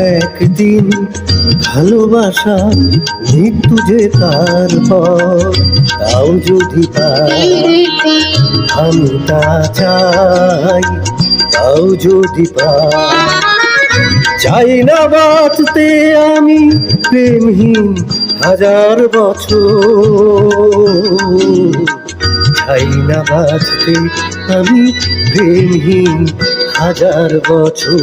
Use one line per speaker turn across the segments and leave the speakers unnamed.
একদিন ভালোবাসা মৃত্যু যে তারপর, তাও যদি পাই আমি তা চাই, তাও যদি পাই। চাই না বাঁচতে আমি প্রেমহীন হাজার বছর, চাই না বাঁচতে আমি প্রেমহীন হাজার বছর।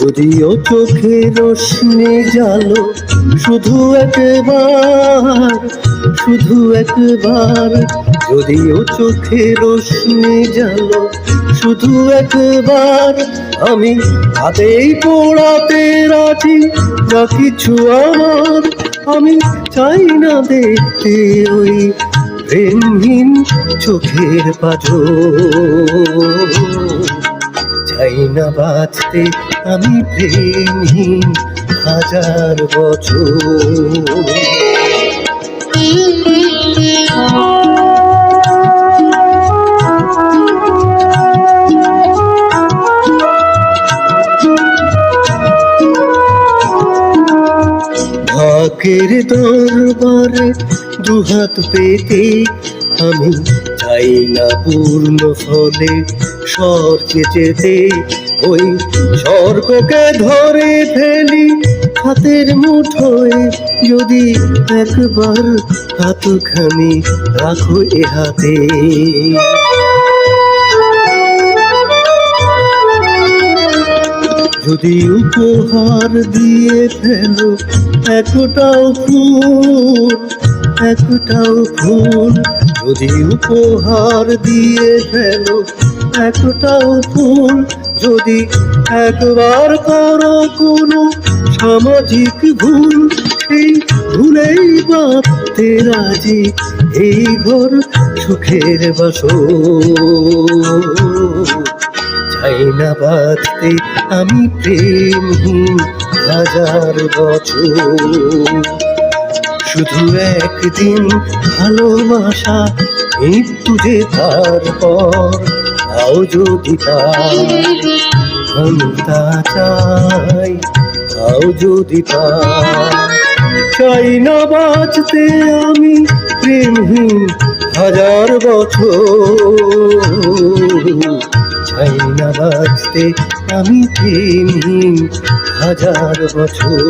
যদিও চোখে রোশনি জালো শুধু একবার, শুধু একবার, যদিও চোখে রোশনি জালো শুধু একবার, আমি হাতেই পোড়াতে রাজি যা কিছু আমার। আমি চাই না দেখতে ওই প্রেমহীন চোখের পাজর, চাই না বাঁচতে আমি প্রেমহীন হাজার বছর। ভাগ্যের দরবারে দুহাত পেতে আমি চাই না পূর্ণ ফলে স্বর্গে যেতে, ওই স্বর্গকে ধরে ফেলি হাতের মুঠোয়, যদি একবার হাতখানি রাখো এ হাতে। যদি উপহার দিয়ে ফেলো একটাও ফুল, একটাও ফুল, যদি উপহার দিয়ে ফেলো একটাও ফুল, যদি একবার করো কোনো সামাজিক ভুল, সেই ভুলেই বাঁধতে রাজি এই ঘর সুখের বাসর। চাই না বাঁচতে আমি প্রেমহীন হাজার বছর, শুধু একদিন ভালোবাসা মৃত্যু যে তারপর, তাও যদি পাই আমি তা চাই, তাও যদি পাই। চাই না বাঁচতে আমি প্রেমহীন হাজার বছর, চাই না বাঁচতে আমি প্রেমহীন হাজার বছর।